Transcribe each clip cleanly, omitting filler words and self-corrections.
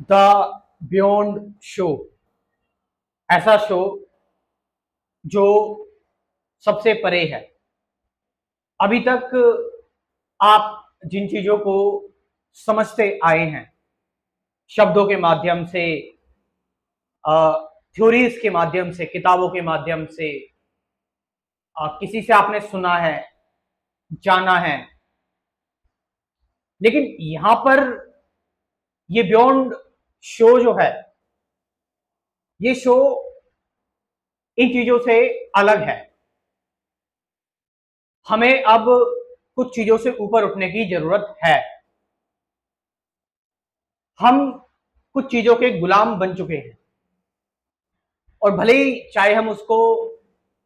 The beyond show, ऐसा show जो सबसे परे है। अभी तक आप जिन चीजों को समझते आए हैं, शब्दों के माध्यम से, थ्योरीज के माध्यम से, किताबों के माध्यम से, किसी से आपने सुना है, जाना है, लेकिन यहां पर ये बियॉन्ड शो जो है, ये शो इन चीजों से अलग है। हमें अब कुछ चीजों से ऊपर उठने की जरूरत है। हम कुछ चीजों के गुलाम बन चुके हैं, और भले ही चाहे हम उसको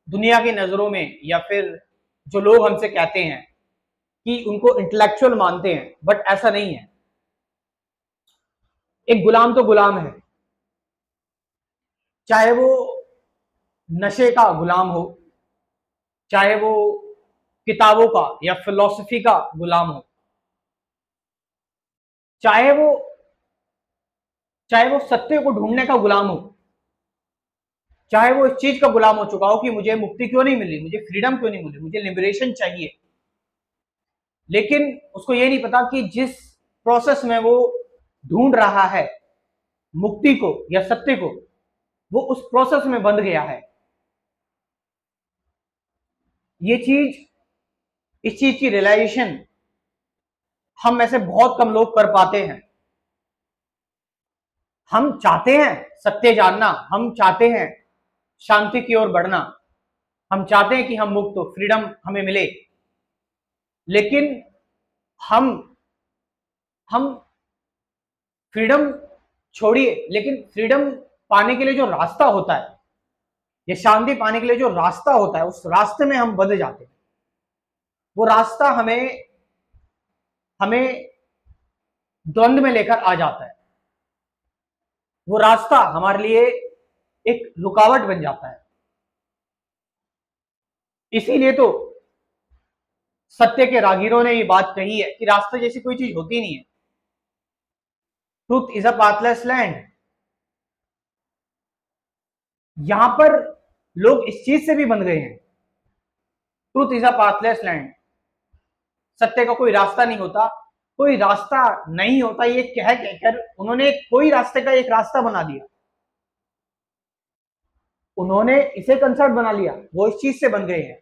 दुनिया की नजरों में, या फिर जो लोग हमसे कहते हैं कि उनको इंटेलेक्चुअल मानते हैं, बट ऐसा नहीं है। एक गुलाम तो गुलाम है, चाहे वो नशे का गुलाम हो, चाहे वो किताबों का या फिलॉसफी का गुलाम हो, चाहे वो चाहे वो सत्य को ढूंढने का गुलाम हो, चाहे वो इस चीज का गुलाम हो चुका हो कि मुझे मुक्ति क्यों नहीं मिली, मुझे फ्रीडम क्यों नहीं मिली, मुझे लिबरेशन चाहिए। लेकिन उसको ये नहीं पता कि जिस प्रोसेस में वो ढूंढ रहा है मुक्ति को या सत्य को, वो उस प्रोसेस में बंध गया है। ये चीज, इस चीज की रियलाइजेशन हम में से बहुत कम लोग कर पाते हैं। हम चाहते हैं सत्य जानना, हम चाहते हैं शांति की ओर बढ़ना, हम चाहते हैं कि हम मुक्त हो, फ्रीडम हमें मिले, लेकिन हम हम फ्रीडम छोड़िए, लेकिन फ्रीडम पाने के लिए जो रास्ता होता है, या शांति पाने के लिए जो रास्ता होता है, उस रास्ते में हम बंध जाते हैं। वो रास्ता हमें हमें द्वंद में लेकर आ जाता है। वो रास्ता हमारे लिए एक रुकावट बन जाता है। इसीलिए तो सत्य के रागीरों ने ये बात कही है कि रास्ते जैसी कोई चीज होती नहीं है। Truth is a pathless land. यहां पर लोग इस चीज से भी बंध गए हैं। Truth is a pathless land, सत्य का कोई रास्ता नहीं होता, कोई रास्ता नहीं होता, ये कह कहकर उन्होंने कोई रास्ते का एक रास्ता बना दिया। उन्होंने इसे कंसेप्ट बना लिया, वो इस चीज से बन गए हैं।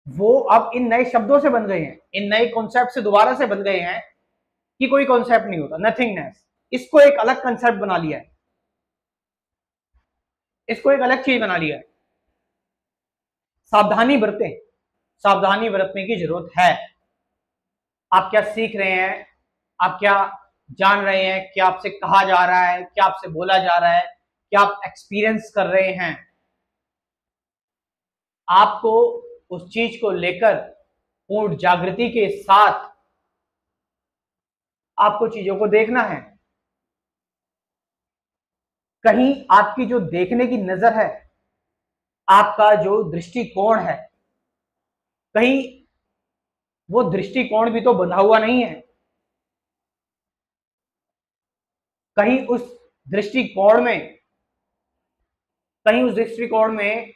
वो अब इन नए शब्दों से बन गए हैं, इन नए कॉन्सेप्ट से दोबारा से बन गए हैं कि कोई कॉन्सेप्ट नहीं होता, नथिंगनेस। इसको एक अलग कंसेप्ट बना लिया है, इसको एक अलग चीज बना लिया है। सावधानी बरतें, सावधानी बरतने की जरूरत है। आप क्या सीख रहे हैं, आप क्या जान रहे हैं, क्या आपसे कहा जा रहा है, क्या आपसे बोला जा रहा है, क्या आप एक्सपीरियंस कर रहे हैं, आपको उस चीज को लेकर पूर्ण जागृति के साथ आपको चीजों को देखना है। कहीं आपकी जो देखने की नजर है, आपका जो दृष्टिकोण है, कहीं वो दृष्टिकोण भी तो बंधा हुआ नहीं है। कहीं उस दृष्टिकोण में कहीं उस दृष्टिकोण में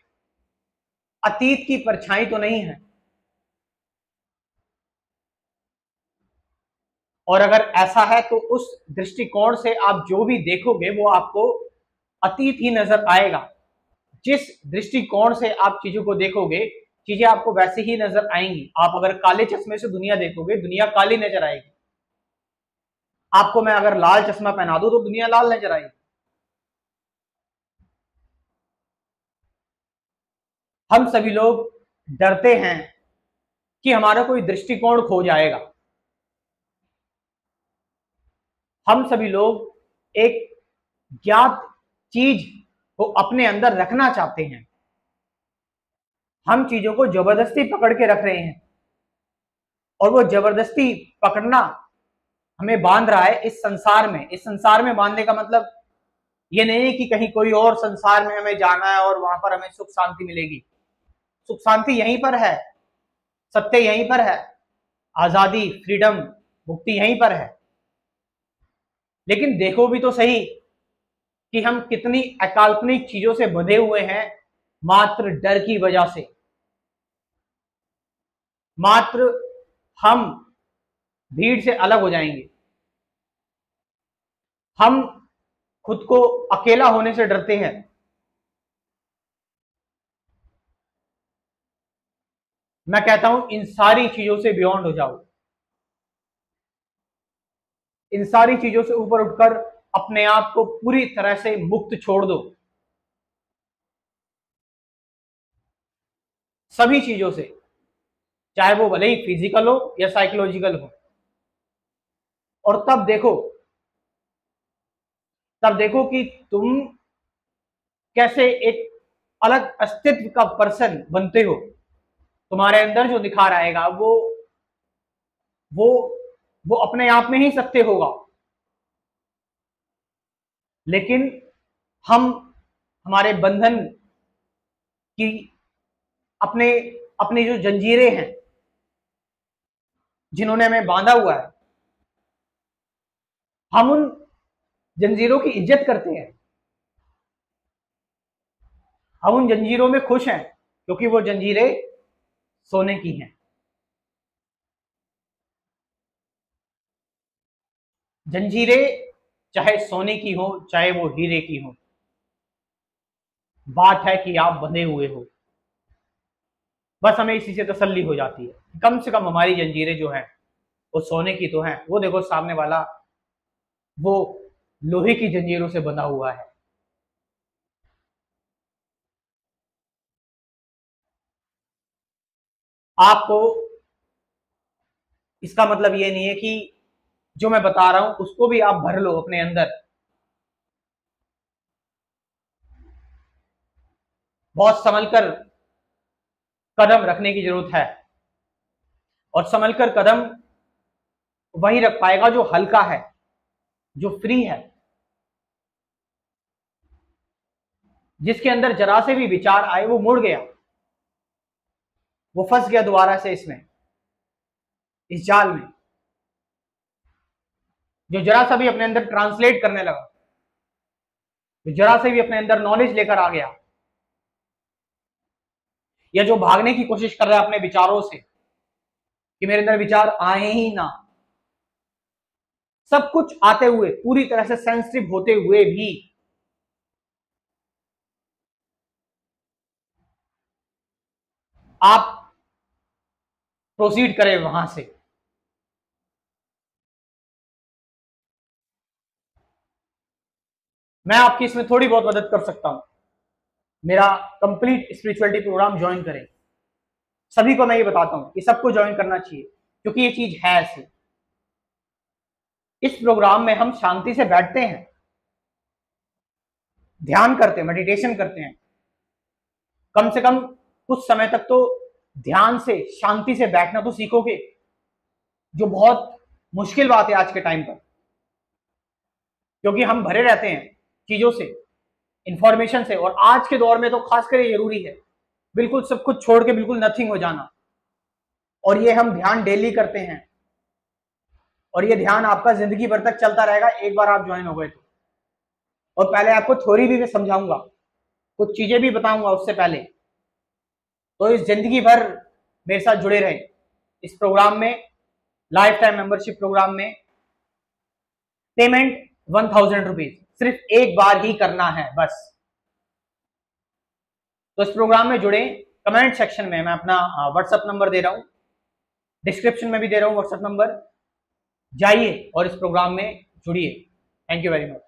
अतीत की परछाई तो नहीं है। और अगर ऐसा है तो उस दृष्टिकोण से आप जो भी देखोगे वो आपको अतीत ही नजर आएगा। जिस दृष्टिकोण से आप चीजों को देखोगे, चीजें आपको वैसे ही नजर आएंगी। आप अगर काले चश्मे से दुनिया देखोगे, दुनिया काली नजर आएगी। आपको मैं अगर लाल चश्मा पहना दूं तो दुनिया लाल नजर आएगी। हम सभी लोग डरते हैं कि हमारा कोई दृष्टिकोण खो जाएगा। हम सभी लोग एक ज्ञात चीज को अपने अंदर रखना चाहते हैं। हम चीजों को जबरदस्ती पकड़ के रख रहे हैं, और वो जबरदस्ती पकड़ना हमें बांध रहा है इस संसार में। इस संसार में बांधने का मतलब ये नहीं है कि कहीं कोई और संसार में हमें जाना है और वहां पर हमें सुख शांति मिलेगी। सुख शांति यहीं पर है, सत्य यहीं पर है, आजादी, फ्रीडम, मुक्ति यहीं पर है। लेकिन देखो भी तो सही कि हम कितनी अकाल्पनिक चीजों से बंधे हुए हैं, मात्र डर की वजह से। मात्र हम भीड़ से अलग हो जाएंगे, हम खुद को अकेला होने से डरते हैं। मैं कहता हूं इन सारी चीजों से बियॉन्ड हो जाओ, इन सारी चीजों से ऊपर उठकर अपने आप को पूरी तरह से मुक्त छोड़ दो, सभी चीजों से, चाहे वो भले ही फिजिकल हो या साइकोलॉजिकल हो। और तब देखो कि तुम कैसे एक अलग अस्तित्व का पर्सन बनते हो। तुम्हारे अंदर जो निखार आएगा वो वो अपने आप में ही सत्य होगा। लेकिन हम हमारे बंधन की अपने अपनी जो जंजीरें हैं जिन्होंने हमें बांधा हुआ है, हम उन जंजीरों की इज्जत करते हैं, हम उन जंजीरों में खुश हैं क्योंकि वो जंजीरें सोने की हैं। जंजीरें चाहे सोने की हो चाहे वो हीरे की हो, बात है कि आप बंधे हुए हो। बस हमें इसी से तसल्ली हो जाती है, कम से कम हमारी जंजीरें जो हैं वो सोने की तो हैं। वो देखो सामने वाला वो लोहे की जंजीरों से बंधा हुआ है। आपको इसका मतलब ये नहीं है कि जो मैं बता रहा हूं उसको भी आप भर लो अपने अंदर। बहुत संभल कर कदम रखने की जरूरत है, और संभल कर कदम वही रख पाएगा जो हल्का है, जो फ्री है, जिसके अंदर जरा से भी विचार आए वो मुड़ गया, वो फंस गया दोबारा से इसमें, इस जाल में। जो जरा सा भी अपने अंदर ट्रांसलेट करने लगा, जो जरा से भी अपने अंदर नॉलेज लेकर आ गया, या जो भागने की कोशिश कर रहा है अपने विचारों से कि मेरे अंदर विचार आए ही ना, सब कुछ आते हुए, पूरी तरह से सेंसिटिव होते हुए भी आप प्रोसीड करें वहां से। मैं आपकी इसमें थोड़ी बहुत मदद कर सकता हूं। मेरा कंप्लीट स्पिरिचुअलिटी प्रोग्राम ज्वाइन करें। सभी को मैं ये बताता हूं कि सबको ज्वाइन करना चाहिए क्योंकि ये चीज है ऐसी। इस प्रोग्राम में हम शांति से बैठते हैं, ध्यान करते हैं, मेडिटेशन करते हैं। कम से कम कुछ समय तक तो ध्यान से, शांति से बैठना तो सीखोगे, जो बहुत मुश्किल बात है आज के टाइम पर। क्योंकि हम भरे रहते हैं चीजों से, इंफॉर्मेशन से, और आज के दौर में तो खासकर ये जरूरी है बिल्कुल सब कुछ छोड़ के बिल्कुल नथिंग हो जाना। और ये हम ध्यान डेली करते हैं, और ये ध्यान आपका जिंदगी भर तक चलता रहेगा एक बार आप ज्वाइन हो गए तो। और पहले आपको थ्योरी भी मैं समझाऊंगा, कुछ चीजें भी बताऊंगा उससे पहले। तो इस जिंदगी भर मेरे साथ जुड़े रहे इस प्रोग्राम में, लाइफ टाइम मेंबरशिप प्रोग्राम में। पेमेंट 1000 रुपीज, सिर्फ एक बार ही करना है बस। तो इस प्रोग्राम में जुड़े। कमेंट सेक्शन में मैं अपना व्हाट्सएप नंबर दे रहा हूं, डिस्क्रिप्शन में भी दे रहा हूं व्हाट्सएप नंबर। जाइए और इस प्रोग्राम में जुड़िए। Thank you very much.